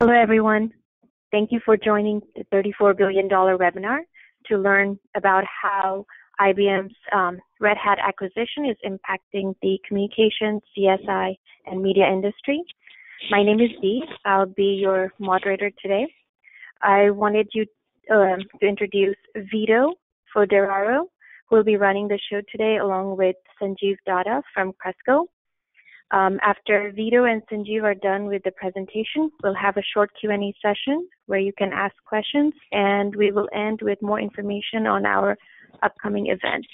Hello, everyone. Thank you for joining the $34 billion webinar to learn about how IBM's Red Hat acquisition is impacting the communications, CSI, and media industry. My name is Dee. I'll be your moderator today. I wanted you to introduce Vito Foderaro, who will be running the show today, along with Sanjeev Datta from Cresco. After Vito and Sanjeev are done with the presentation, we'll have a short Q&A session where you can ask questions, and we will end with more information on our upcoming events.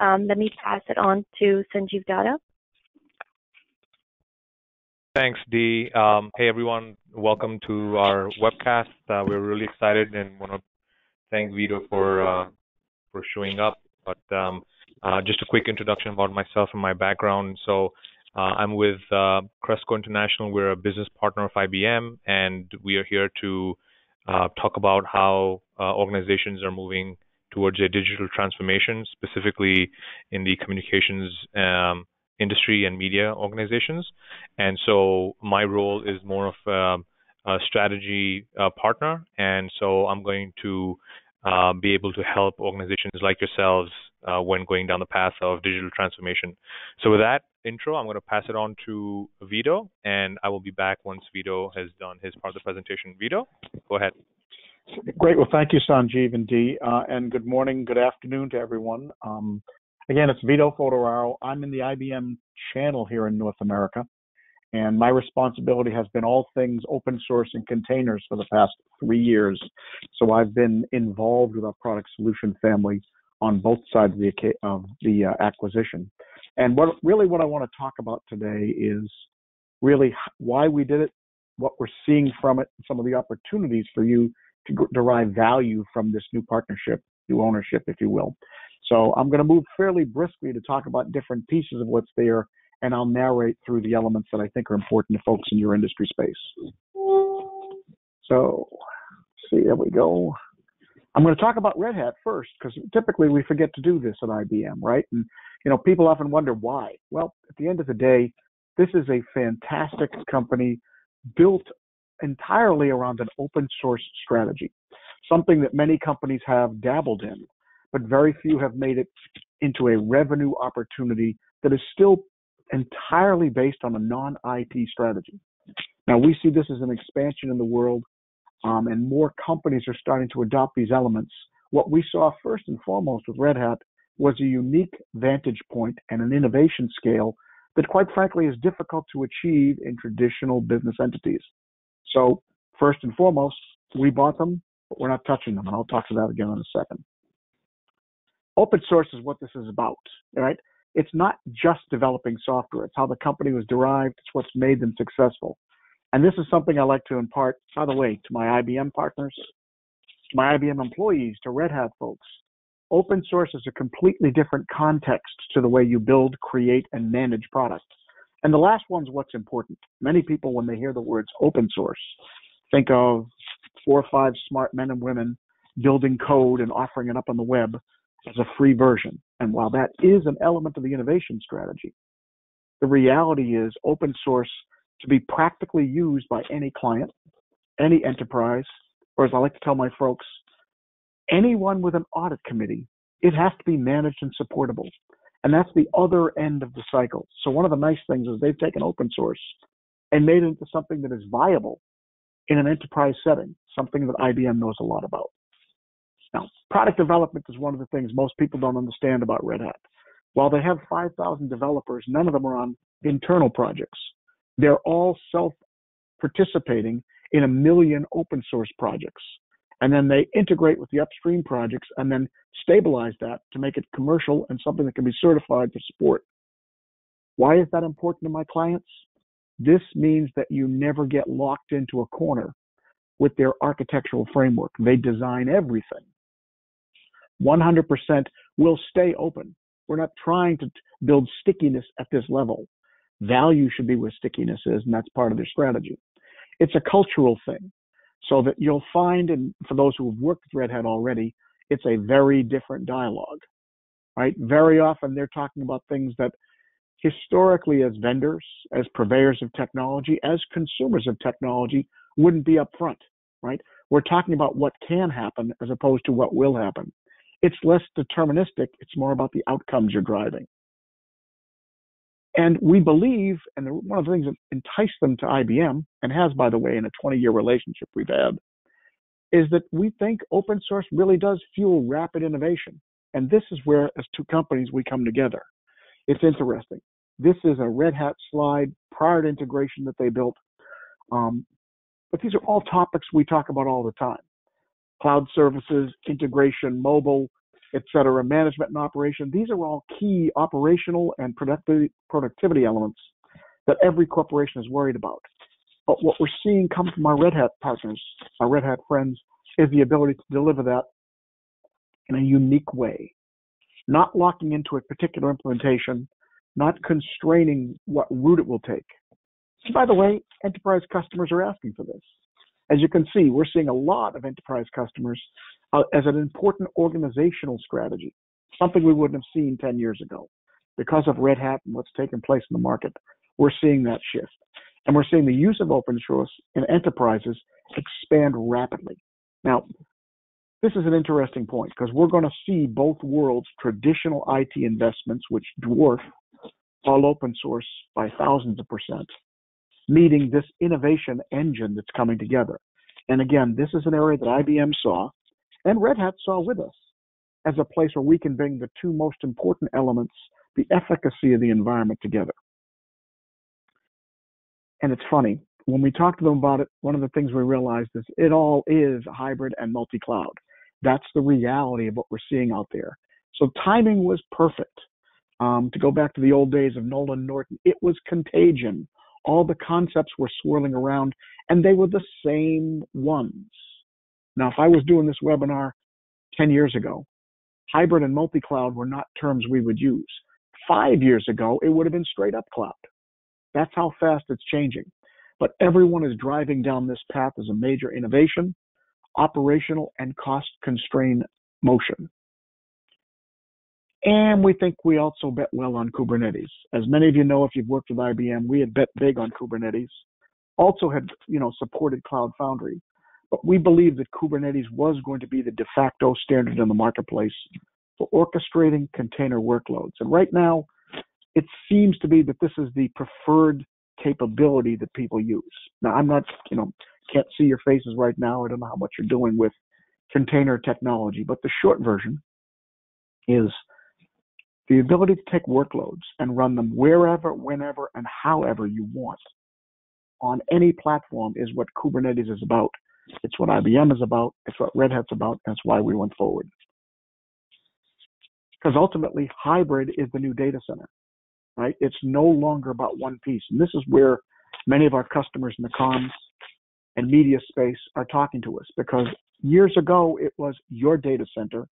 Let me pass it on to Sanjeev Datta. Thanks, Dee. Hey, everyone. Welcome to our webcast. We're really excited and want to thank Vito for showing up. But just a quick introduction about myself and my background. So I'm with Cresco International. We're a business partner of IBM, and we are here to talk about how organizations are moving towards a digital transformation, specifically in the communications industry and media organizations. And so my role is more of a strategy partner, and so I'm going to be able to help organizations like yourselves when going down the path of digital transformation. So with that intro, I'm going to pass it on to Vito, and I will be back once Vito has done his part of the presentation. Vito, go ahead. Great. Well, thank you, Sanjeev and Dee, and good morning, good afternoon to everyone. Again, it's Vito Foderaro. I'm in the IBM channel here in North America, and my responsibility has been all things open source and containers for the past 3 years. So I've been involved with our product solution family on both sides of the acquisition. And what I want to talk about today is really why we did it, what we're seeing from it, some of the opportunities for you to derive value from this new partnership, new ownership, if you will. So I'm going to move fairly briskly to talk about different pieces of what's there, and I'll narrate through the elements that I think are important to folks in your industry space. So, see, there we go. I'm going to talk about Red Hat first, because typically we forget to do this at IBM, right? And, people often wonder why. Well, at the end of the day, this is a fantastic company built entirely around an open source strategy, something that many companies have dabbled in, but very few have made it into a revenue opportunity that is still entirely based on a non-IT strategy. Now, we see this as an expansion in the world, and more companies are starting to adopt these elements. What we saw first and foremost with Red Hat was a unique vantage point and an innovation scale that, quite frankly, is difficult to achieve in traditional business entities. So, first and foremost, we bought them, but we're not touching them, and I'll talk to that again in a second. Open source is what this is about, right? It's not just developing software. It's how the company was derived. It's what's made them successful. And this is something I like to impart, by the way, to my IBM partners, to my IBM employees, to Red Hat folks. Open source is a completely different context to the way you build, create, and manage products. And the last one's what's important. Many people, when they hear the words open source, think of 4 or 5 smart men and women building code and offering it up on the web as a free version. And while that is an element of the innovation strategy, the reality is open source to be practically used by any client, any enterprise, or as I like to tell my folks, anyone with an audit committee. It has to be managed and supportable. And that's the other end of the cycle. So one of the nice things is they've taken open source and made it into something that is viable in an enterprise setting, something that IBM knows a lot about. Now, product development is one of the things most people don't understand about Red Hat. While they have 5,000 developers, none of them are on internal projects. They're all self-participating in 1 million open source projects. And then they integrate with the upstream projects and then stabilize that to make it commercial and something that can be certified for support. Why is that important to my clients? This means that you never get locked into a corner with their architectural framework. They design everything. 100% will stay open. We're not trying to build stickiness at this level. Value should be where stickiness is, and that's part of their strategy. It's a cultural thing, so that you'll find, and for those who have worked with Red Hat already, it's a very different dialogue, right? Very often they're talking about things that historically as vendors, as purveyors of technology, as consumers of technology, wouldn't be upfront, right? We're talking about what can happen as opposed to what will happen. It's less deterministic. It's more about the outcomes you're driving. And we believe, and one of the things that enticed them to IBM, and has, by the way, in a 20-year relationship we've had, is that we think open source really does fuel rapid innovation. And this is where, as two companies, we come together. It's interesting. This is a Red Hat slide prior to integration that they built. But these are all topics we talk about all the time. Cloud services, integration, mobile, et cetera, management and operation. These are all key operational and productivity elements that every corporation is worried about. But what we're seeing come from our Red Hat partners, our Red Hat friends, is the ability to deliver that in a unique way, not locking into a particular implementation, not constraining what route it will take. And by the way, enterprise customers are asking for this. As you can see, we're seeing a lot of enterprise customers as an important organizational strategy, something we wouldn't have seen 10 years ago. Because of Red Hat and what's taken place in the market, we're seeing that shift. And we're seeing the use of open source in enterprises expand rapidly. Now, this is an interesting point because we're going to see both worlds' traditional IT investments, which dwarf all open source by thousands of %, meeting this innovation engine that's coming together. And again, this is an area that IBM saw and Red Hat saw with us as a place where we can bring the two most important elements, the efficacy of the environment, together. And it's funny, when we talked to them about it, one of the things we realized is it all is hybrid and multi-cloud. That's the reality of what we're seeing out there. So timing was perfect. To go back to the old days of Nolan Norton, it was contagion. All the concepts were swirling around, and they were the same ones. Now, if I was doing this webinar 10 years ago, hybrid and multi-cloud were not terms we would use. 5 years ago, it would have been straight up cloud. That's how fast it's changing. But everyone is driving down this path as a major innovation, operational and cost-constrained motion. And we think we also bet well on Kubernetes. As many of you know, if you've worked with IBM, we had bet big on Kubernetes. Also had, supported Cloud Foundry. But we believe that Kubernetes was going to be the de facto standard in the marketplace for orchestrating container workloads. And right now, it seems to be that this is the preferred capability that people use. Now, I'm not, can't see your faces right now. I don't know how much you're doing with container technology, but the short version is the ability to take workloads and run them wherever, whenever, and however you want on any platform is what Kubernetes is about. It's what IBM is about. It's what Red Hat's about. That's why we went forward. Because ultimately, hybrid is the new data center, right? It's no longer about one piece. And this is where many of our customers in the comms and media space are talking to us, because years ago, it was your data center,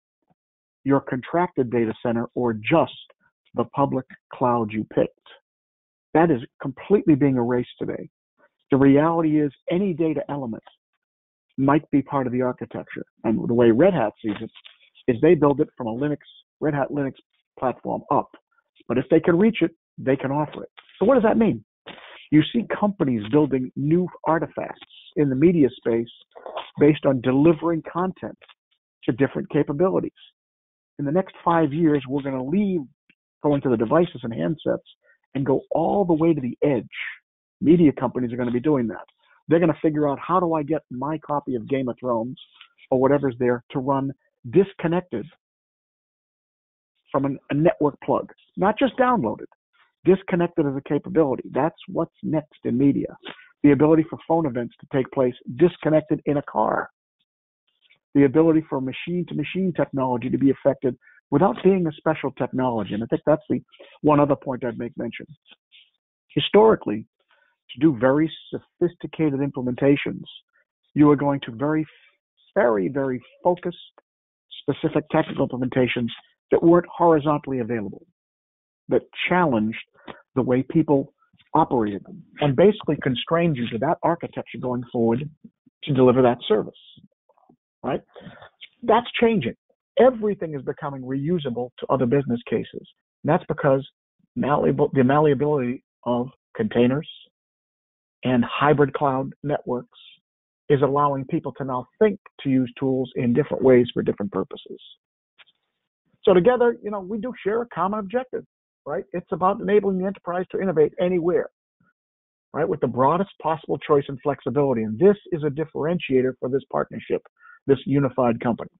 your contracted data center, or just the public cloud you picked. That is completely being erased today. The reality is any data element might be part of the architecture. And the way Red Hat sees it is they build it from a Red Hat Linux platform up. But if they can reach it, they can offer it. So what does that mean? You see companies building new artifacts in the media space based on delivering content to different capabilities. In the next 5 years, we're going to leave going to the devices and handsets and go all the way to the edge. Media companies are going to be doing that. They're going to figure out, how do I get my copy of Game of Thrones or whatever's there to run disconnected from a network plug, not just downloaded, disconnected as a capability. That's what's next in media. The ability for phone events to take place disconnected in a car. The ability for machine-to-machine technology to be affected without being a special technology. And I think that's the one other point I'd make mention. Historically, to do very sophisticated implementations, you are going to very, very focused, specific technical implementations that weren't horizontally available, that challenged the way people operated them, and basically constrained you to that architecture going forward to deliver that service, right? That's changing. Everything is becoming reusable to other business cases. And that's because the malleability of containers and hybrid cloud networks is allowing people to now think to use tools in different ways for different purposes. So together, we do share a common objective, right? It's about enabling the enterprise to innovate anywhere, right, with the broadest possible choice and flexibility. And this is a differentiator for this partnership, this unified company.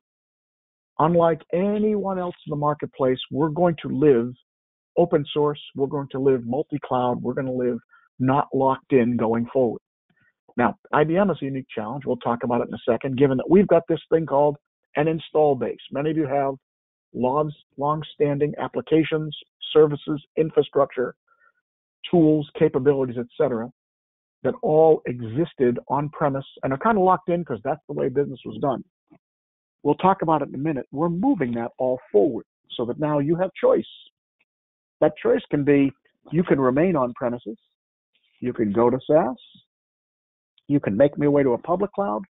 Unlike anyone else in the marketplace, we're going to live open source. We're going to live multi-cloud. We're going to live not locked in going forward. Now, IBM has a unique challenge. We'll talk about it in a second, given that we've got this thing called an install base. Many of you have long-standing applications, services, infrastructure, tools, capabilities, etc., that all existed on-premise and are kind of locked in because that's the way business was done. We'll talk about it in a minute. We're moving that all forward so that now you have choice. That choice can be, you can remain on premises, you can go to SaaS, you can make your way to a public cloud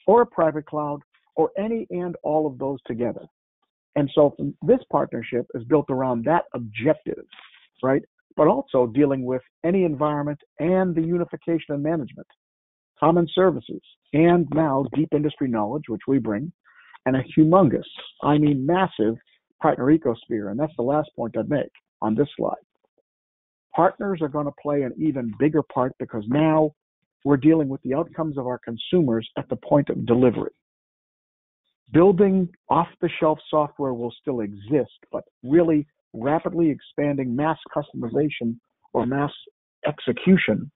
or a private cloud or any and all of those together. And so this partnership is built around that objective, right? But also dealing with any environment and the unification and management, common services, and now deep industry knowledge, which we bring, and a humongous, massive partner ecosphere. And that's the last point I'd make on this slide. Partners are going to play an even bigger part because now we're dealing with the outcomes of our consumers at the point of delivery. Building off-the-shelf software will still exist, but really rapidly expanding mass customization or mass execution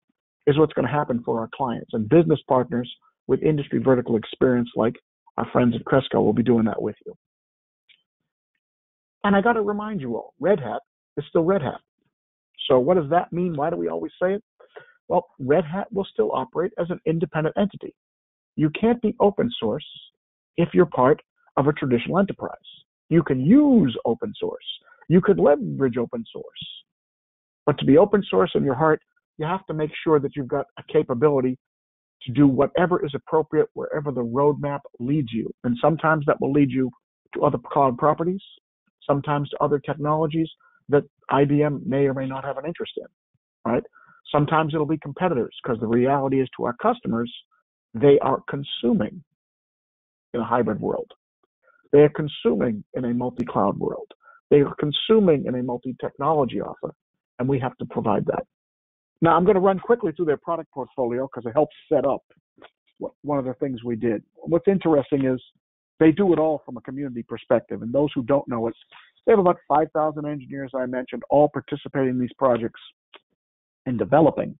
is what's going to happen for our clients. And business partners with industry vertical experience like our friends at Cresco will be doing that with you. And I got to remind you all, Red Hat is still Red Hat. So what does that mean? Why do we always say it? Well, Red Hat will still operate as an independent entity. You can't be open source if you're part of a traditional enterprise. You can use open source. You could leverage open source. But to be open source in your heart, you have to make sure that you've got a capability to do whatever is appropriate wherever the roadmap leads you. And sometimes that will lead you to other cloud properties, sometimes to other technologies that IBM may or may not have an interest in, right? Sometimes it'll be competitors because the reality is to our customers, they are consuming in a hybrid world. They are consuming in a multi-cloud world. They are consuming in a multi-technology offer, and we have to provide that. Now, I'm going to run quickly through their product portfolio because it helps set up one of the things we did. What's interesting is they do it all from a community perspective, and those who don't know it, they have about 5,000 engineers, I mentioned, all participating in these projects and developing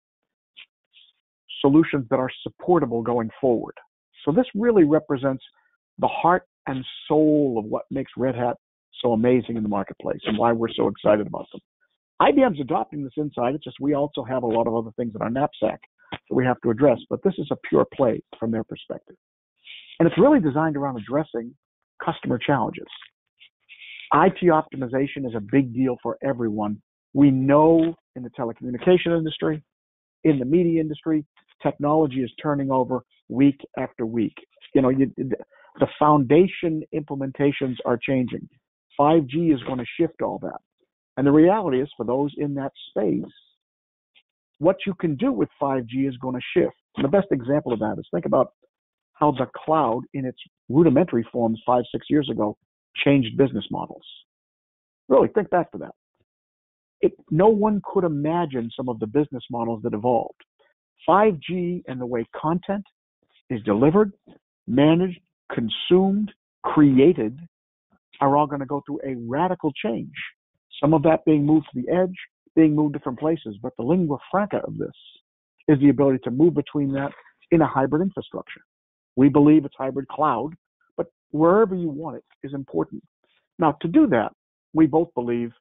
solutions that are supportable going forward. So this really represents the heart and soul of what makes Red Hat so amazing in the marketplace and why we're so excited about them. IBM's adopting this inside. It's just we also have a lot of other things in our knapsack that we have to address, but this is a pure play from their perspective. And it's really designed around addressing customer challenges. IT optimization is a big deal for everyone. We know in the telecommunication industry, in the media industry, technology is turning over week after week. The foundation implementations are changing. 5G is going to shift all that. And the reality is, for those in that space, what you can do with 5G is going to shift. And the best example of that is think about how the cloud in its rudimentary forms 5-6 years ago changed business models. Really, think back to that. No one could imagine some of the business models that evolved. 5G and the way content is delivered, managed, consumed, created are all going to go through a radical change. Some of that being moved to the edge, being moved different places. But the lingua franca of this is the ability to move between that in a hybrid infrastructure. We believe it's hybrid cloud, but wherever you want it is important. Now, to do that, we both believe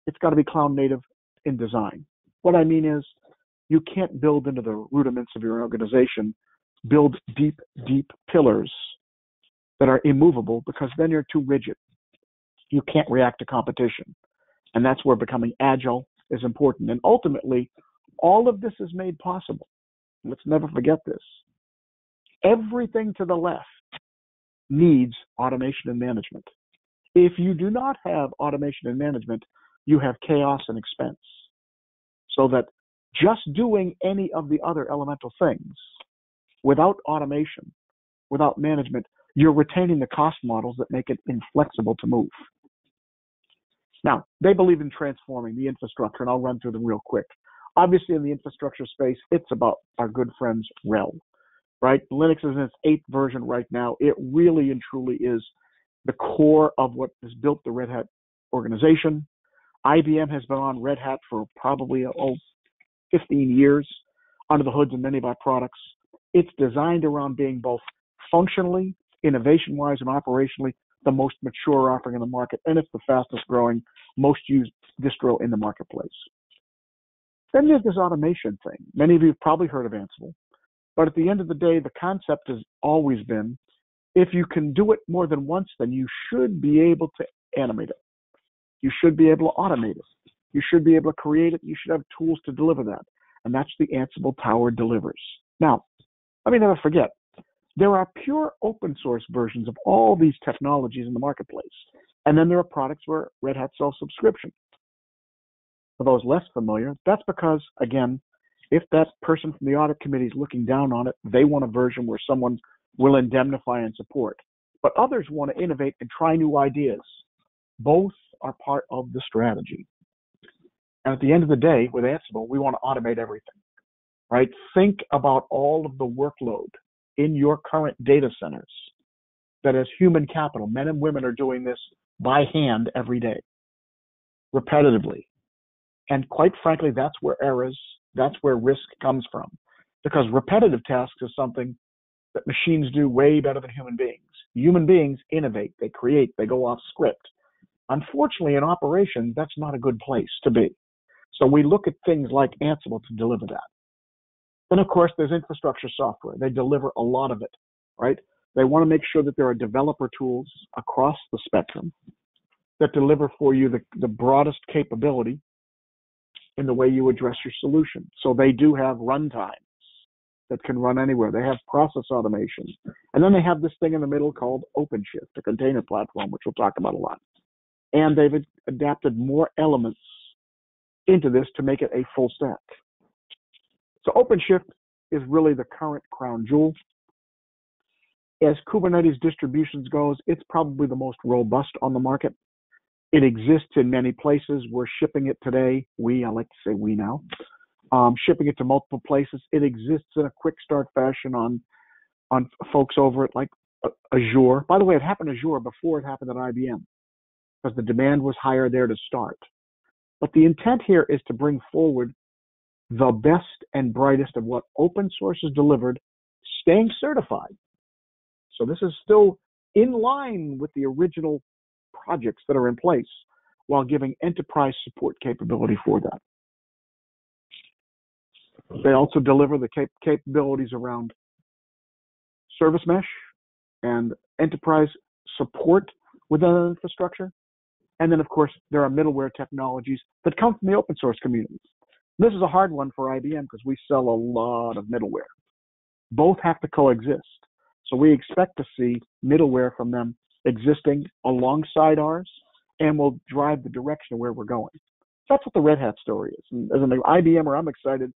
it's got to be cloud native in design. What I mean is you can't build into the rudiments of your organization, build deep, deep pillars that are immovable because then you're too rigid. You can't react to competition. And that's where becoming agile is important. And ultimately, all of this is made possible. Let's never forget this. Everything to the left needs automation and management. If you do not have automation and management, you have chaos and expense. So that just doing any of the other elemental things without automation, without management, you're retaining the cost models that make it inflexible to move. Now, they believe in transforming the infrastructure, and I'll run through them real quick. Obviously, in the infrastructure space, it's about our good friends RHEL, right? Linux is in its 8th version right now. It really and truly is the core of what has built the Red Hat organization. IBM has been on Red Hat for probably 15 years under the hoods of many of our products. It's designed around being both functionally, innovation-wise, and operationally the most mature offering in the market, and it's the fastest growing, most used distro in the marketplace. Then there's this automation thing. Many of you have probably heard of Ansible, but at the end of the day, the concept has always been, if you can do it more than once, then you should be able to animate it. You should be able to automate it. You should be able to create it. You should have tools to deliver that. And that's the Ansible Tower delivers. Now, let me never forget, there are pure open source versions of all these technologies in the marketplace. And then there are products where Red Hat sells subscription. For those less familiar, that's because, again, if that person from the audit committee is looking down on it, they want a version where someone will indemnify and support. But others want to innovate and try new ideas. Both are part of the strategy. And at the end of the day, with Ansible, we want to automate everything, right? Think about all of the workload in your current data centers that as human capital, men and women are doing this by hand every day, repetitively. And quite frankly, that's where errors, that's where risk comes from. Because repetitive tasks is something that machines do way better than human beings. Human beings innovate, they create, they go off script. Unfortunately, in operations, that's not a good place to be. So we look at things like Ansible to deliver that. Then, of course, there's infrastructure software. They deliver a lot of it, right? They want to make sure that there are developer tools across the spectrum that deliver for you the broadest capability in the way you address your solution. So they do have runtimes that can run anywhere. They have process automation. And then they have this thing in the middle called OpenShift, a container platform, which we'll talk about a lot. And they've adapted more elements into this to make it a full stack. So OpenShift is really the current crown jewel. As Kubernetes distributions goes, it's probably the most robust on the market. It exists in many places. We're shipping it today. I like to say we now. Shipping it to multiple places. It exists in a quick start fashion on folks over at like Azure. By the way, it happened Azure before it happened at IBM because the demand was higher there to start. But the intent here is to bring forward the best and brightest of what open source has delivered, staying certified. So this is still in line with the original projects that are in place while giving enterprise support capability for that. They also deliver the capabilities around service mesh and enterprise support within an infrastructure. And then, of course, there are middleware technologies that come from the open source communities. This is a hard one for IBM because we sell a lot of middleware. Both have to coexist. So we expect to see middleware from them existing alongside ours, and will drive the direction of where we're going. That's what the Red Hat story is. And as an IBMer, I'm excited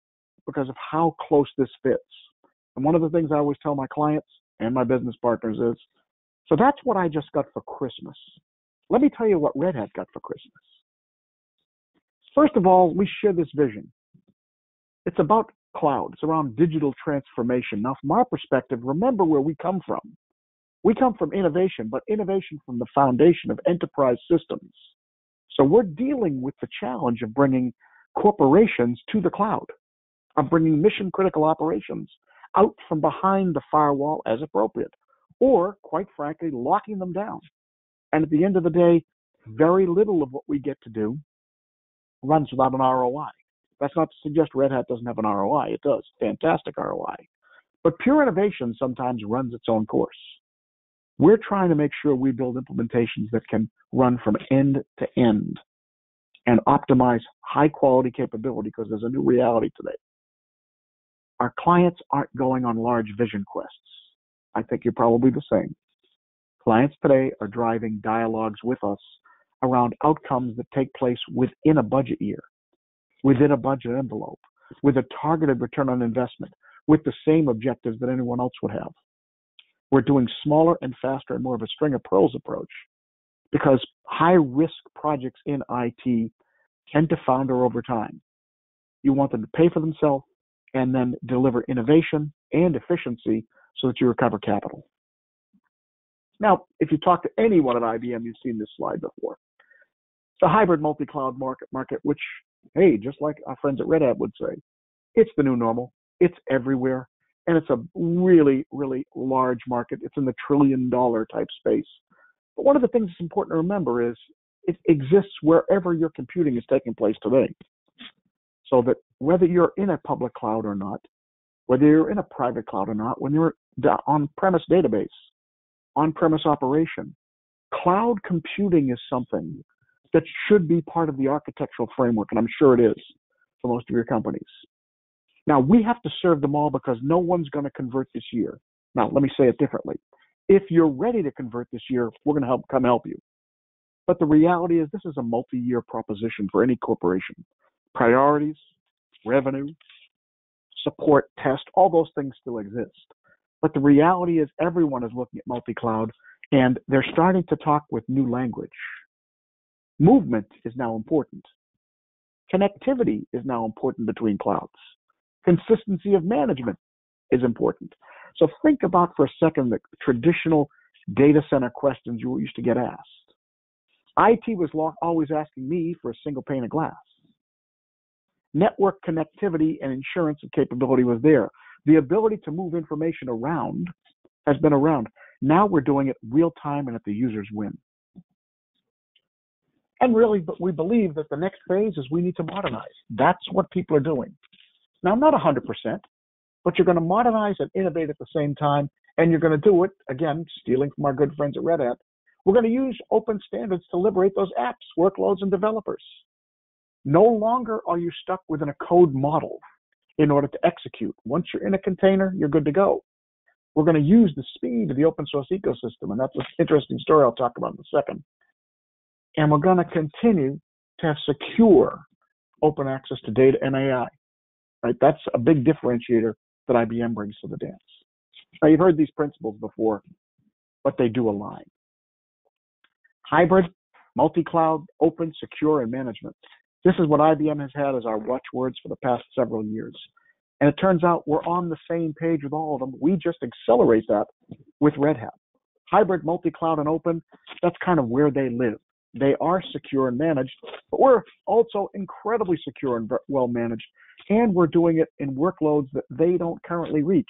because of how close this fits. And one of the things I always tell my clients and my business partners is, so that's what I just got for Christmas. Let me tell you what Red Hat got for Christmas. First of all, we share this vision. It's about cloud. It's around digital transformation. Now, from our perspective, remember where we come from. We come from innovation, but innovation from the foundation of enterprise systems. So we're dealing with the challenge of bringing corporations to the cloud, of bringing mission-critical operations out from behind the firewall as appropriate, or, quite frankly, locking them down. And at the end of the day, very little of what we get to do runs without an ROI. That's not to suggest Red Hat doesn't have an ROI. It does. Fantastic ROI. But pure innovation sometimes runs its own course. We're trying to make sure we build implementations that can run from end to end and optimize high quality capability because there's a new reality today. Our clients aren't going on large vision quests. I think you're probably the same. Clients today are driving dialogues with us around outcomes that take place within a budget year, within a budget envelope, with a targeted return on investment, with the same objectives that anyone else would have. We're doing smaller and faster and more of a string of pearls approach because high-risk projects in IT tend to founder over time. You want them to pay for themselves and then deliver innovation and efficiency so that you recover capital. Now, if you talk to anyone at IBM, you've seen this slide before. The hybrid multi-cloud market, which, hey, just like our friends at Red Hat would say, it's the new normal. It's everywhere. And it's a really, really large market. It's in the trillion-dollar type space. But one of the things that's important to remember is it exists wherever your computing is taking place today. So that whether you're in a public cloud or not, whether you're in a private cloud or not, when you're on-premise database, on-premise operation, cloud computing is something that should be part of the architectural framework, and I'm sure it is for most of your companies. Now, we have to serve them all because no one's going to convert this year. Now, let me say it differently. If you're ready to convert this year, we're going to come help you. But the reality is this is a multi-year proposition for any corporation. Priorities, revenue, support, test, all those things still exist. But the reality is everyone is looking at multi-cloud, and they're starting to talk with new language. Movement is now important. Connectivity is now important between clouds. Consistency of management is important. So think about for a second the traditional data center questions you used to get asked. IT was always asking me for a single pane of glass. Network connectivity and insurance and capability was there. The ability to move information around has been around. Now we're doing it real time and at the user's whim. And really, but we believe that the next phase is we need to modernize. That's what people are doing. Now, not 100%, but you're going to modernize and innovate at the same time, and you're going to do it, again, stealing from our good friends at Red Hat. We're going to use open standards to liberate those apps, workloads, and developers. No longer are you stuck within a code model in order to execute. Once you're in a container, you're good to go. We're going to use the speed of the open source ecosystem, and that's an interesting story I'll talk about in a second. And we're going to continue to have secure open access to data and AI. Right? That's a big differentiator that IBM brings to the dance. Now, you've heard these principles before, but they do align. Hybrid, multi-cloud, open, secure, and management. This is what IBM has had as our watchwords for the past several years. And it turns out we're on the same page with all of them. We just accelerate that with Red Hat. Hybrid, multi-cloud, and open, that's kind of where they live. They are secure and managed, but we're also incredibly secure and well managed. And we're doing it in workloads that they don't currently reach,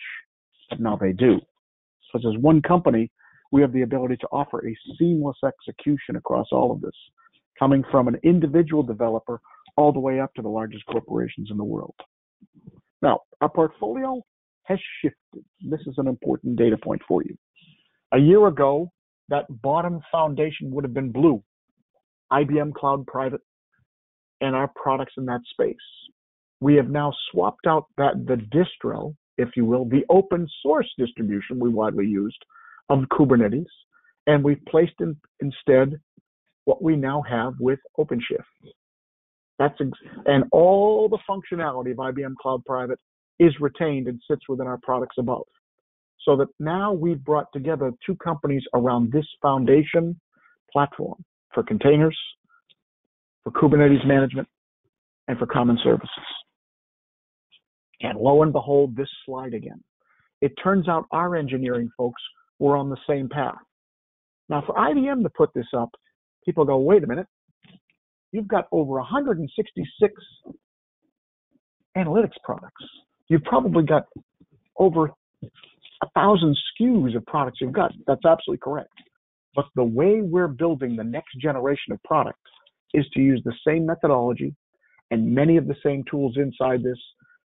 but now they do. So as one company, we have the ability to offer a seamless execution across all of this, coming from an individual developer all the way up to the largest corporations in the world. Now, our portfolio has shifted. This is an important data point for you. A year ago, that bottom foundation would have been blue, IBM Cloud Private, and our products in that space. We have now swapped out the distro, if you will, the open source distribution we widely used of Kubernetes, and we've placed instead what we now have with OpenShift. And all the functionality of IBM Cloud Private is retained and sits within our products above. So that now we've brought together two companies around this foundation platform for containers, for Kubernetes management, and for common services. And lo and behold, this slide again. It turns out our engineering folks were on the same path. Now, for IBM to put this up, people go, wait a minute, you've got over 166 analytics products. You've probably got over 1,000 SKUs of products you've got. That's absolutely correct. But the way we're building the next generation of products is to use the same methodology and many of the same tools inside this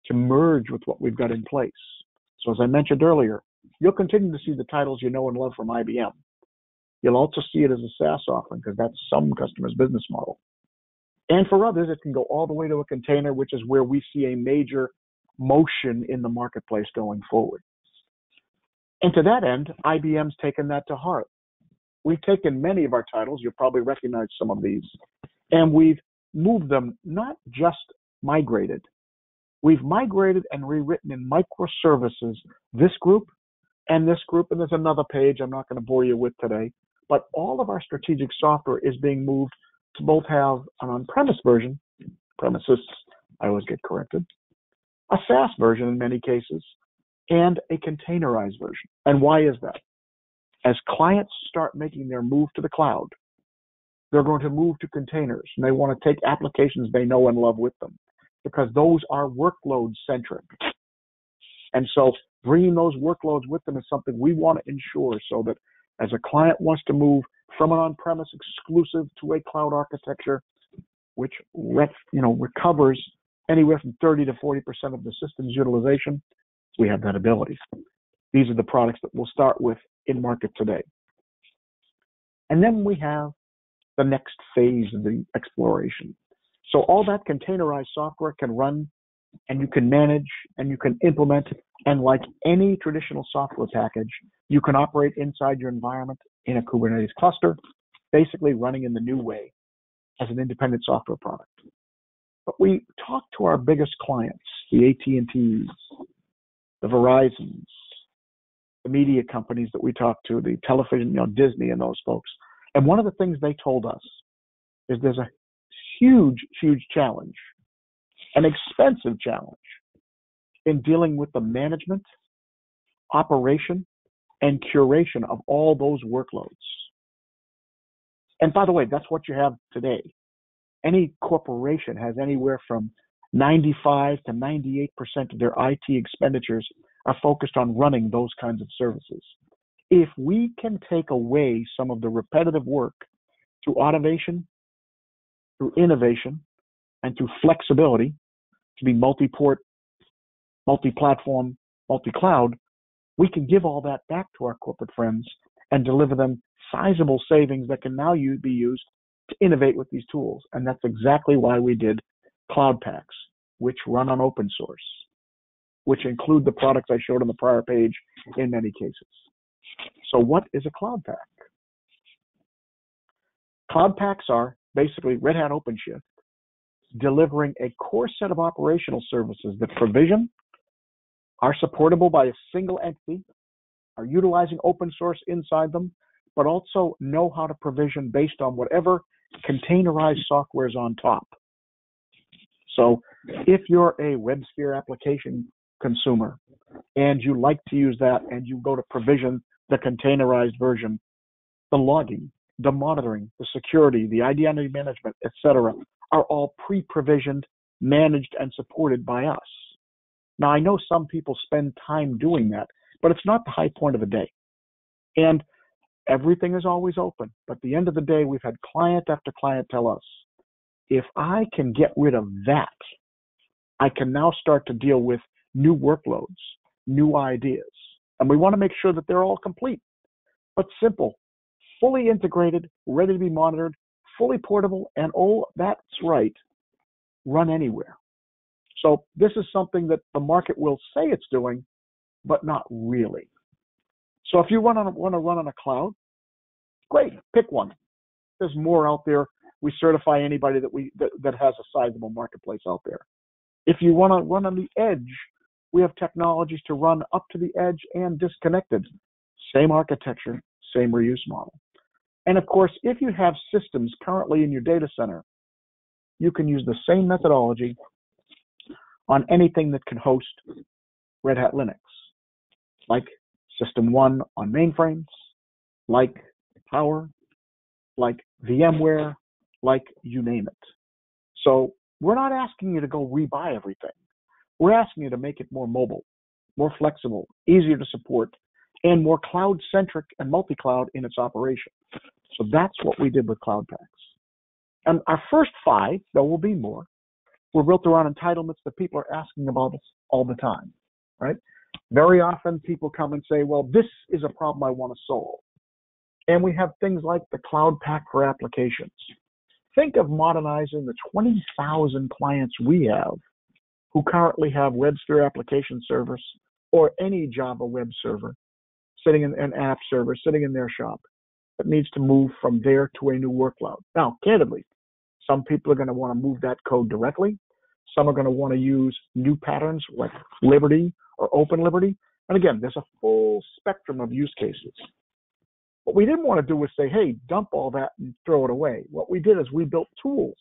to merge with what we've got in place. So as I mentioned earlier, you'll continue to see the titles you know and love from IBM. You'll also see it as a SaaS offering because that's some customers' business model. And for others, it can go all the way to a container, which is where we see a major motion in the marketplace going forward. And to that end, IBM's taken that to heart. We've taken many of our titles, you'll probably recognize some of these, and we've moved them, not just migrated. we've migrated and rewritten in microservices this group, and there's another page I'm not going to bore you with today, but all of our strategic software is being moved to both have an on-premise version, premises, I always get corrected, a SaaS version in many cases, and a containerized version. And why is that? As clients start making their move to the cloud, they're going to move to containers, and they want to take applications they know and love with them, because those are workload centric. And so bringing those workloads with them is something we want to ensure, so that as a client wants to move from an on-premise exclusive to a cloud architecture, which recovers anywhere from 30 to 40% of the system's utilization, we have that ability. These are the products that we'll start with in market today. And then we have the next phase of the exploration. So all that containerized software can run, and you can manage, and you can implement, and like any traditional software package, you can operate inside your environment in a Kubernetes cluster, basically running in the new way as an independent software product. But we talk to our biggest clients, the AT&Ts, the Verizons, the media companies that we talk to, the television, Disney and those folks. And one of the things they told us is there's a huge, huge challenge, an expensive challenge in dealing with the management, operation, and curation of all those workloads. And by the way, that's what you have today. Any corporation has anywhere from 95 to 98% of their IT expenditures are focused on running those kinds of services. If we can take away some of the repetitive work through automation, through innovation, and through flexibility to be multi-port, multi-platform, multi-cloud, we can give all that back to our corporate friends and deliver them sizable savings that can now be used to innovate with these tools. And that's exactly why we did Cloud Paks, which run on open source, which include the products I showed on the prior page in many cases. So what is a Cloud Pak? Cloud Paks are basically Red Hat OpenShift delivering a core set of operational services that provision, are supportable by a single entity, are utilizing open source inside them, but also know how to provision based on whatever containerized software is on top. So if you're a WebSphere application consumer and you like to use that and you go to provision the containerized version, the logging, the monitoring, the security, the identity management, etc., are all pre-provisioned, managed, and supported by us. Now, I know some people spend time doing that, but it's not the high point of the day. And everything is always open. But at the end of the day, we've had client after client tell us, if I can get rid of that, I can now start to deal with new workloads, new ideas. And we want to make sure that they're all complete, but simple, fully integrated, ready to be monitored, fully portable, and oh, that's right, run anywhere. So this is something that the market will say it's doing, but not really. So if you want to run on a cloud, great, pick one. There's more out there. We certify anybody that has a sizable marketplace out there. If you want to run on the edge, we have technologies to run up to the edge and disconnected. Same architecture, same reuse model. And of course, if you have systems currently in your data center, you can use the same methodology on anything that can host Red Hat Linux, like System 1 on mainframes, like Power, like VMware, like you name it. So we're not asking you to go rebuy everything. We're asking you to make it more mobile, more flexible, easier to support, and more cloud-centric and multi-cloud in its operation. So that's what we did with Cloud Paks. And our first 5, there will be more, were built around entitlements that people are asking about us all the time, right? Very often people come and say, well, this is a problem I want to solve. And we have things like the Cloud Pak for applications. Think of modernizing the 20,000 clients we have who currently have WebSphere application service or any Java web server sitting in an app server sitting in their shop that needs to move from there to a new workload. Now, candidly, some people are going to want to move that code directly. Some are going to want to use new patterns like Liberty or Open Liberty. And again, there's a full spectrum of use cases. What we didn't want to do was say, hey, dump all that and throw it away. What we did is we built tools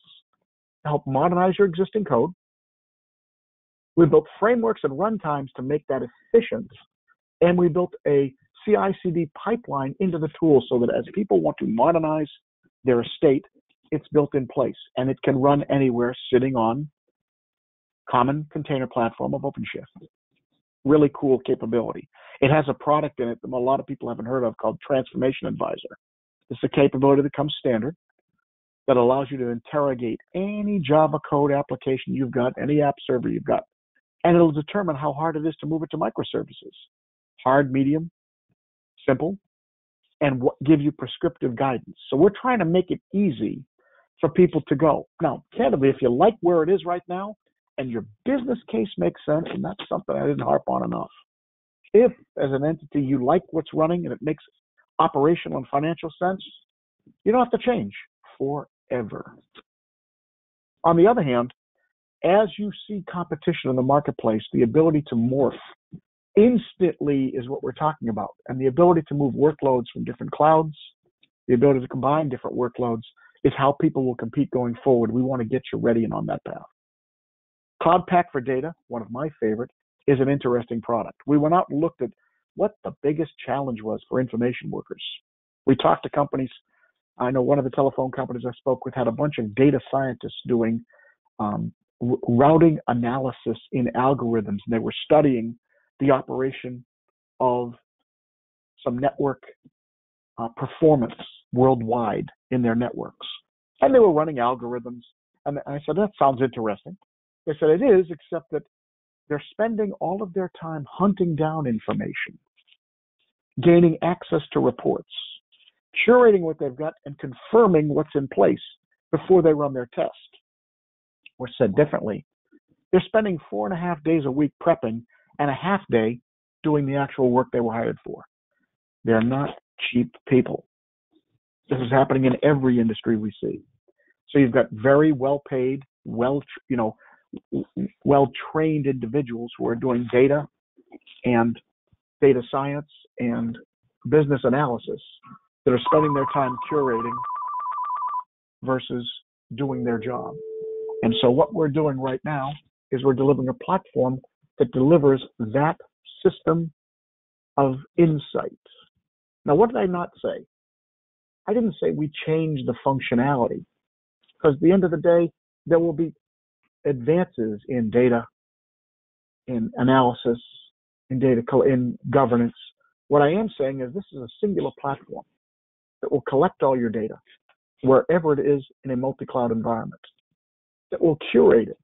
to help modernize your existing code. We built frameworks and runtimes to make that efficient. And we built a CI/CD pipeline into the tool so that as people want to modernize their estate, it's built in place and it can run anywhere sitting on common container platform of OpenShift. Really cool capability. It has a product in it that a lot of people haven't heard of called Transformation Advisor. It's a capability that comes standard that allows you to interrogate any Java code application you've got, any app server you've got, and it'll determine how hard it is to move it to microservices. Hard, medium, simple, and give you prescriptive guidance. So we're trying to make it easy for people to go. Now, candidly, if you like where it is right now and your business case makes sense, and that's something I didn't harp on enough, if as an entity you like what's running and it makes operational and financial sense, you don't have to change forever. On the other hand, as you see competition in the marketplace, the ability to morph instantly is what we're talking about. And the ability to move workloads from different clouds, the ability to combine different workloads is how people will compete going forward. We want to get you ready and on that path. Cloud Pak for Data, one of my favorite, is an interesting product. We went out and looked at what the biggest challenge was for information workers. We talked to companies. I know one of the telephone companies I spoke with had a bunch of data scientists doing routing analysis in algorithms. And they were studying the operation of some network performance worldwide in their networks. And they were running algorithms. And I said, that sounds interesting. They said, it is, except that they're spending all of their time hunting down information, gaining access to reports, curating what they've got, and confirming what's in place before they run their test. Or said differently, they're spending 4.5 days a week prepping and a half day doing the actual work they were hired for. They're not cheap people. This is happening in every industry we see. So you've got very well-paid, well-trained individuals who are doing data and data science and business analysis that are spending their time curating versus doing their job. And so what we're doing right now is we're delivering a platform that delivers that system of insight. Now, what did I not say? I didn't say we change the functionality, because at the end of the day, there will be advances in data, in analysis, in governance. What I am saying is this is a singular platform that will collect all your data wherever it is in a multi-cloud environment, that will curate it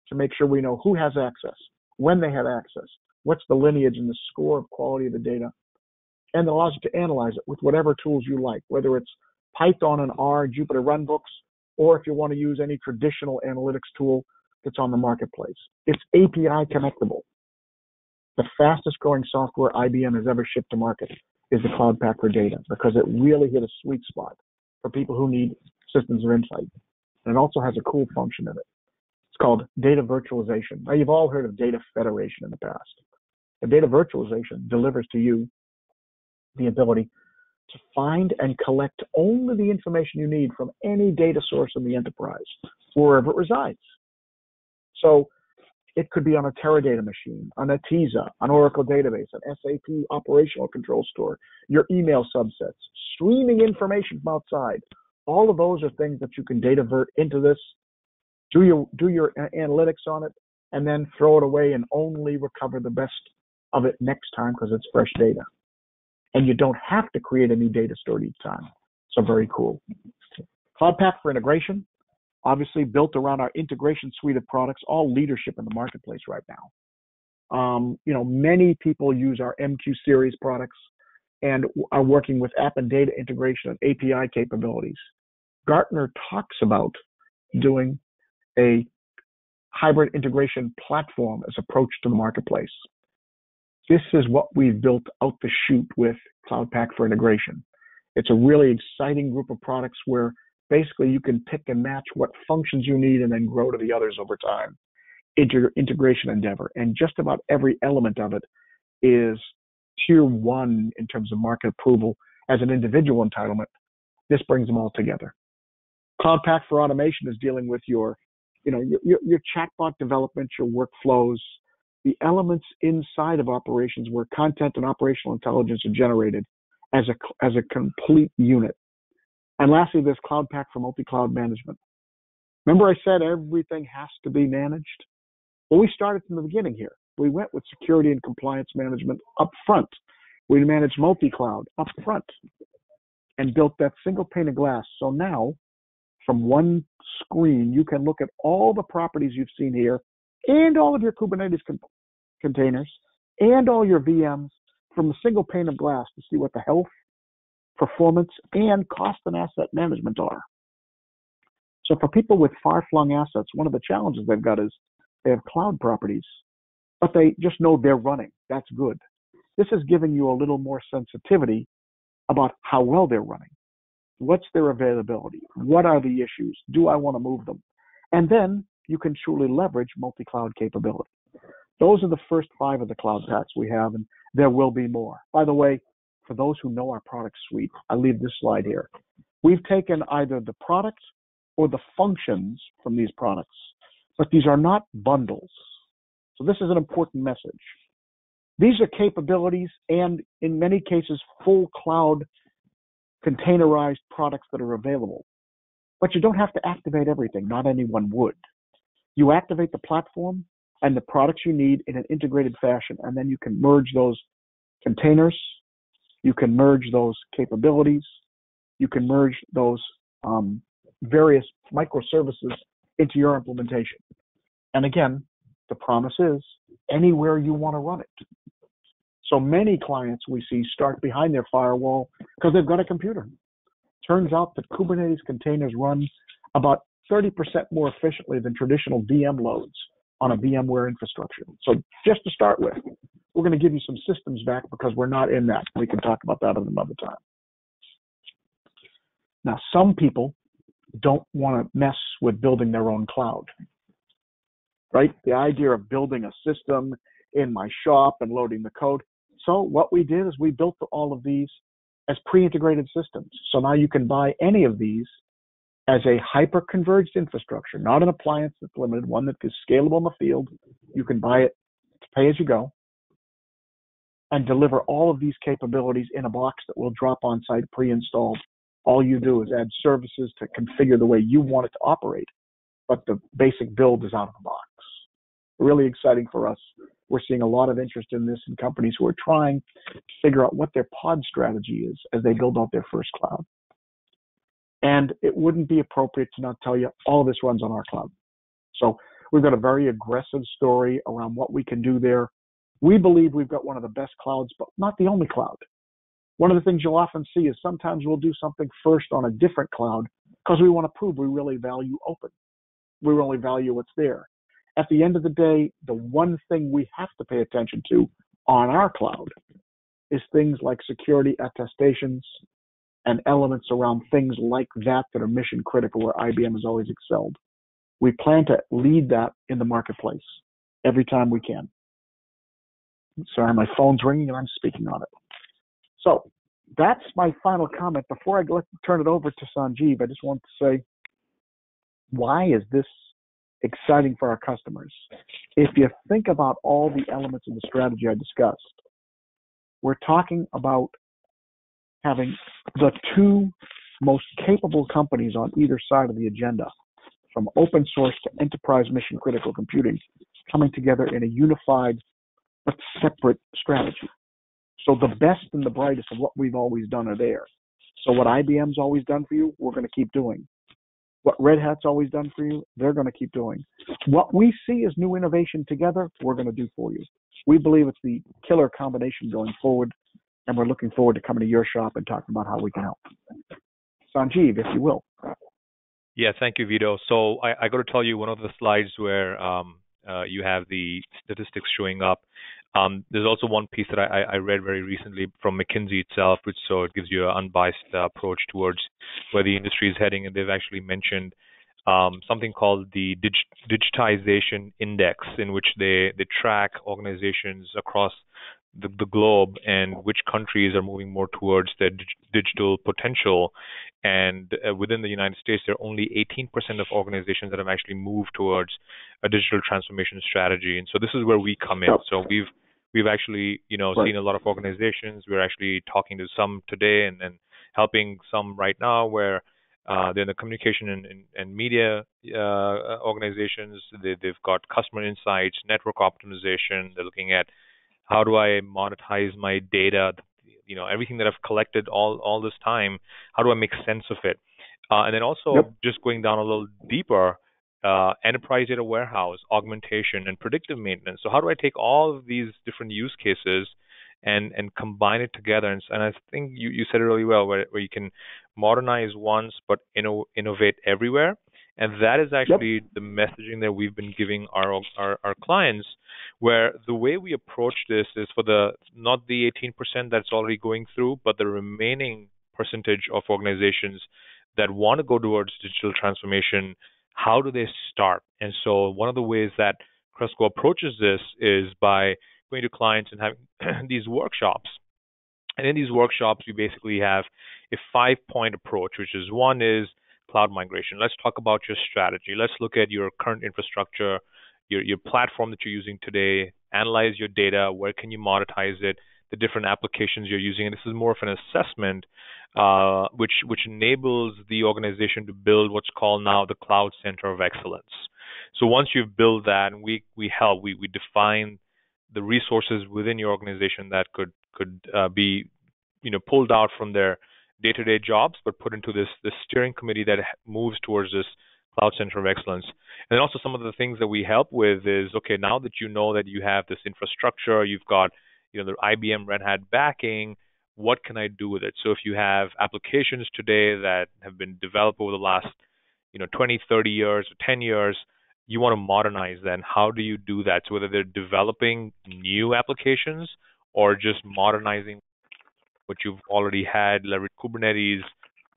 to make sure we know who has access, when they have access, what's the lineage and the score of quality of the data, and it allows you to analyze it with whatever tools you like, whether it's Python and R, Jupyter Runbooks, or if you want to use any traditional analytics tool that's on the marketplace. It's API connectable. The fastest growing software IBM has ever shipped to market is the Cloud Pak for Data, because it really hit a sweet spot for people who need systems of insight. And it also has a cool function in it. It's called data virtualization. Now, you've all heard of data federation in the past. The data virtualization delivers to you the ability to find and collect only the information you need from any data source in the enterprise, wherever it resides. So it could be on a Teradata machine, on a TISA, an Oracle database, an SAP operational control store, your email subsets, streaming information from outside. All of those are things that you can data vert into this, do your analytics on it, and then throw it away and only recover the best of it next time because it's fresh data. And you don't have to create a new data stored each time. So very cool. Cloud Pak for integration, obviously built around our integration suite of products, all leadership in the marketplace right now. Many people use our MQ series products and are working with app and data integration and API capabilities. Gartner talks about doing a hybrid integration platform as approach to the marketplace. This is what we've built out the chute with Cloud Pak for integration. It's a really exciting group of products where basically you can pick and match what functions you need and then grow to the others over time. integration endeavor, and just about every element of it is tier one in terms of market approval as an individual entitlement. This brings them all together. Cloud Pak for automation is dealing with your chatbot development, your workflows, the elements inside of operations where content and operational intelligence are generated as a complete unit. And lastly, there's Cloud Pak for multi-cloud management. Remember I said everything has to be managed? Well, we started from the beginning here. We went with security and compliance management up front. We managed multi-cloud up front and built that single pane of glass. So now, from one screen, you can look at all the properties you've seen here and all of your Kubernetes containers and all your VMs from a single pane of glass to see what the health, performance, and cost and asset management are. So for people with far-flung assets, one of the challenges they've got is they have cloud properties, but they just know they're running. That's good. This is giving you a little more sensitivity about how well they're running. What's their availability? What are the issues? Do I want to move them? And then you can truly leverage multi-cloud capability. Those are the first 5 of the Cloud Paks we have, and there will be more. By the way, for those who know our product suite, I leave this slide here. We've taken either the products or the functions from these products, but these are not bundles. So this is an important message. These are capabilities and, in many cases, full cloud containerized products that are available. But you don't have to activate everything. Not anyone would. You activate the platform and the products you need in an integrated fashion, and then you can merge those containers, you can merge those capabilities, you can merge those various microservices into your implementation. And again, the promise is anywhere you want to run it. So many clients we see start behind their firewall because they've got a computer. Turns out that Kubernetes containers run about 30% more efficiently than traditional VM loads on a VMware infrastructure. So just to start with, we're going to give you some systems back because we're not in that. We can talk about that at another time. Now, some people don't want to mess with building their own cloud, right? The idea of building a system in my shop and loading the code. So what we did is we built all of these as pre-integrated systems. So now you can buy any of these as a hyper-converged infrastructure, not an appliance that's limited, one that is scalable in the field. You can buy it to pay as you go and deliver all of these capabilities in a box that will drop on site pre-installed. All you do is add services to configure the way you want it to operate, but the basic build is out of the box. Really exciting for us. We're seeing a lot of interest in this in companies who are trying to figure out what their pod strategy is as they build out their first cloud. And it wouldn't be appropriate to not tell you all of this runs on our cloud. So we've got a very aggressive story around what we can do there. We believe we've got one of the best clouds, but not the only cloud. One of the things you'll often see is sometimes we'll do something first on a different cloud because we want to prove we really value open. We really value what's there. At the end of the day, the one thing we have to pay attention to on our cloud is things like security attestations and elements around things like that are mission critical where IBM has always excelled. We plan to lead that in the marketplace every time we can. Sorry, my phone's ringing and I'm speaking on it. So that's my final comment. Before I turn it over to Sanjeev, I just want to say, why is this exciting for our customers? If you think about all the elements of the strategy I discussed, we're talking about having the 2 most capable companies on either side of the agenda, from open source to enterprise mission critical computing, coming together in a unified but separate strategy. So the best and the brightest of what we've always done are there. So what IBM's always done for you, we're going to keep doing. What Red Hat's always done for you, they're going to keep doing. What we see as new innovation together, we're going to do for you. We believe it's the killer combination going forward, and we're looking forward to coming to your shop and talking about how we can help. Sanjeev, if you will. Yeah, thank you, Vito. So I got to tell you, one of the slides where you have the statistics showing up, there's also one piece that I read very recently from McKinsey itself, which so it gives you an unbiased approach towards where the industry is heading, and they've actually mentioned something called the Digitization Index, in which they track organizations across the globe and which countries are moving more towards their digital potential. And within the United States, there are only 18% of organizations that have actually moved towards a digital transformation strategy. And so this is where we come in. So we've actually, seen a lot of organizations. We're actually talking to some today and helping some right now where they're in the communication and media organizations. They've got customer insights, network optimization. They're looking at how do I monetize my data, everything that I've collected all this time. How do I make sense of it? And then also just going down a little deeper, enterprise data warehouse, augmentation, and predictive maintenance. So how do I take all of these different use cases and combine it together? And I think you said it really well, where you can modernize once but innovate everywhere. And that is actually the messaging that we've been giving our clients, where the way we approach this is for not the 18% that's already going through, but the remaining percentage of organizations that want to go towards digital transformation. How do they start? And so one of the ways that Cresco approaches this is by going to clients and having these workshops. And in these workshops, we basically have a 5-point approach, which is one is cloud migration. Let's talk about your strategy. Let's look at your current infrastructure, your platform that you're using today, analyze your data, where can you monetize it, the different applications you're using. And this is more of an assessment, which enables the organization to build what's called now the Cloud Center of Excellence. So once you've built that, we help, we define the resources within your organization that could be pulled out from their day-to-day jobs, but put into this steering committee that moves towards this Cloud Center of Excellence. And then also some of the things that we help with is, okay, now that you know that you have this infrastructure, you've got the IBM RedHat backing, what can I do with it? So if you have applications today that have been developed over the last 20, 30 years, or 10 years, you want to modernize them. How do you do that? So whether they're developing new applications or just modernizing what you've already had, leverage Kubernetes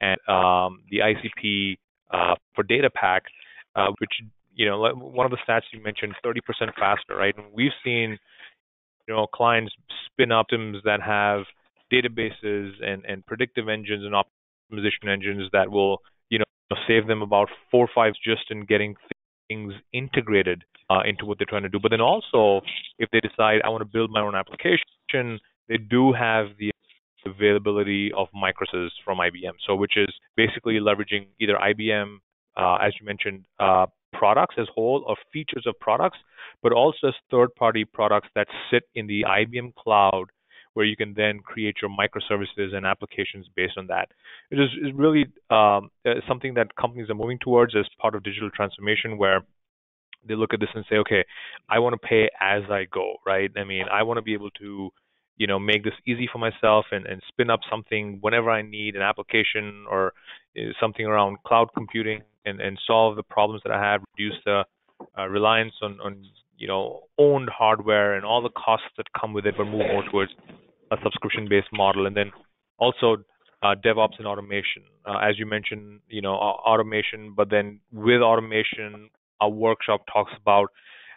and the ICP for data pack, which, one of the stats you mentioned, 30% faster, right? And we've seen, clients spin up systems that have databases and predictive engines and optimization engines that will, save them about 4 or 5 just in getting things integrated into what they're trying to do. But then also, if they decide I want to build my own application, they do have the availability of microservices from IBM. So which is basically leveraging either IBM, as you mentioned, products as whole or features of products, but also as third-party products that sit in the IBM cloud, where you can then create your microservices and applications based on that. It is really something that companies are moving towards as part of digital transformation, where they look at this and say, okay, I want to pay as I go, right? I mean, I want to be able to, make this easy for myself and spin up something whenever I need an application or something around cloud computing and solve the problems that I have, reduce the reliance on owned hardware and all the costs that come with it, but move more towards a subscription-based model. And then also DevOps and automation. As you mentioned, automation, but then with automation, our workshop talks about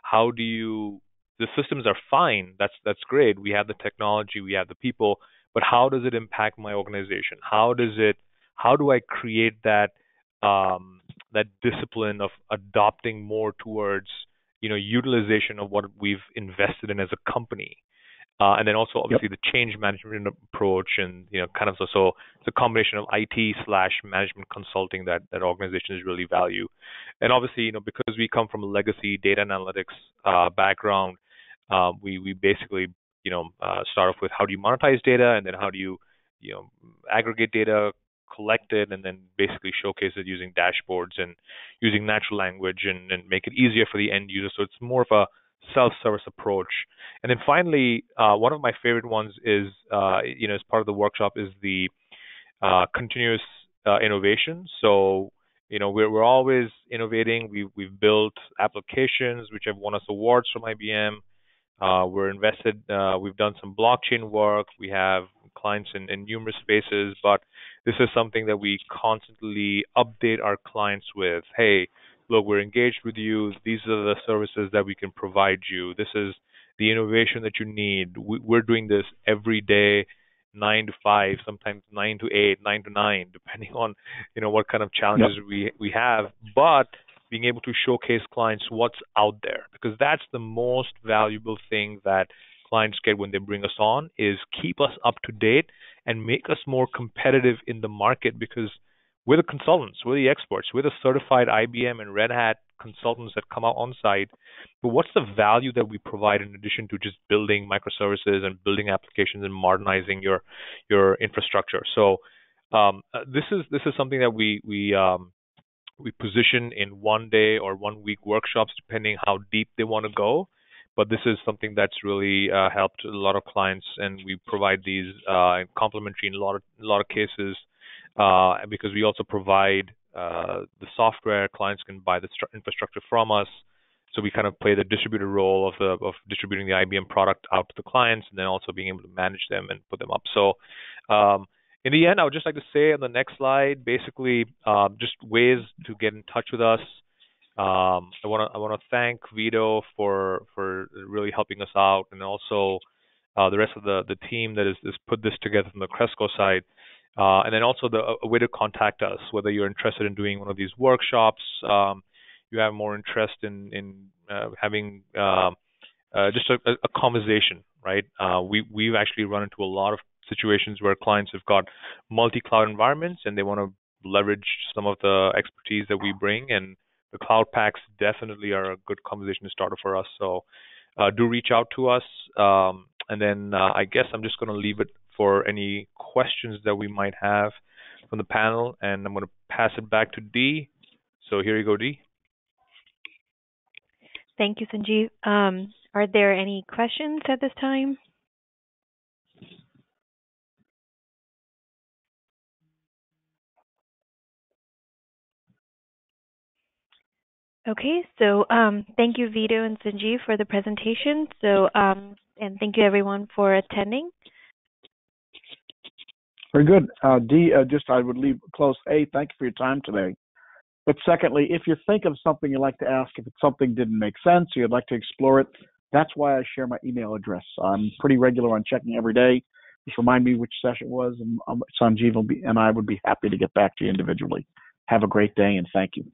how do you, the systems are fine, that's great. We have the technology, we have the people, but how does it impact my organization? How do I create that that discipline of adopting more towards utilization of what we've invested in as a company? And then also obviously the change management approach and kind of so it's a combination of IT/management consulting that organizations really value. And obviously because we come from a legacy data analytics background, we basically start off with how do you monetize data, and then how do you aggregate data, collect it, and then basically showcase it using dashboards and using natural language and make it easier for the end user. So it's more of a self-service approach. And then finally, one of my favorite ones is, as part of the workshop, is the continuous innovation. So, we're always innovating. We've built applications which have won us awards from IBM. We're invested. We've done some blockchain work. We have clients in numerous spaces, but This is something that we constantly update our clients with. Hey, look, we're engaged with you. These are the services that we can provide you. This is the innovation that you need. We're doing this every day, 9 to 5, sometimes 9 to 8, 9 to 9, depending on what kind of challenges we have. But being able to showcase clients what's out there, because that's the most valuable thing that clients get when they bring us on, is keep us up to date and make us more competitive in the market, because we're the consultants, we're the experts, we're the certified IBM and Red Hat consultants that come out on site. But what's the value that we provide in addition to just building microservices and building applications and modernizing your infrastructure? So this is something that we position in 1 day or 1 week workshops, depending how deep they want to go. But this is something that's really helped a lot of clients, and we provide these complimentary in a lot of cases, because we also provide the software. Clients can buy the infrastructure from us, so we kind of play the distributor role of distributing the IBM product out to the clients, and then also being able to manage them and put them up. So in the end, I would just like to say on the next slide, basically, just ways to get in touch with us. I want to thank Vito for really helping us out, and also the rest of the team that is put this together from the Cresco side, and then also a way to contact us, whether you're interested in doing one of these workshops, you have more interest in having just a conversation, right? We've actually run into a lot of situations where clients have got multi-cloud environments and they want to leverage some of the expertise that we bring, and the Cloud Paks definitely are a good conversation starter for us. So do reach out to us. And then I guess I'm just going to leave it for any questions that we might have from the panel, and I'm going to pass it back to Dee. So here you go, Dee. Thank you, Sanjeev. Are there any questions at this time? Okay, so thank you, Vito and Sanjeev, for the presentation. So, and thank you, everyone, for attending. Very good. Dee, I would close. A, thank you for your time today. But secondly, if you think of something you'd like to ask, if it's something didn't make sense, or you'd like to explore it, that's why I share my email address. I'm pretty regular on checking every day. Just remind me which session it was, and Sanjeev and I would be happy to get back to you individually. Have a great day, and thank you.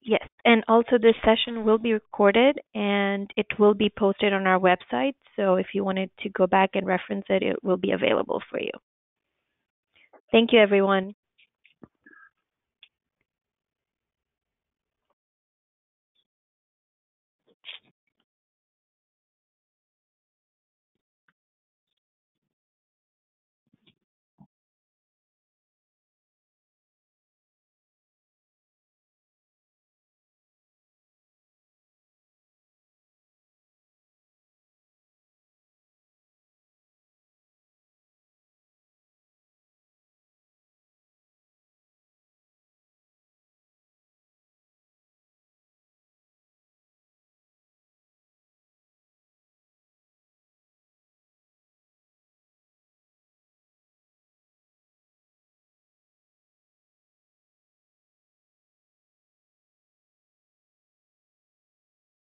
Yes, and also this session will be recorded and it will be posted on our website. So if you wanted to go back and reference it, it will be available for you. Thank you, everyone.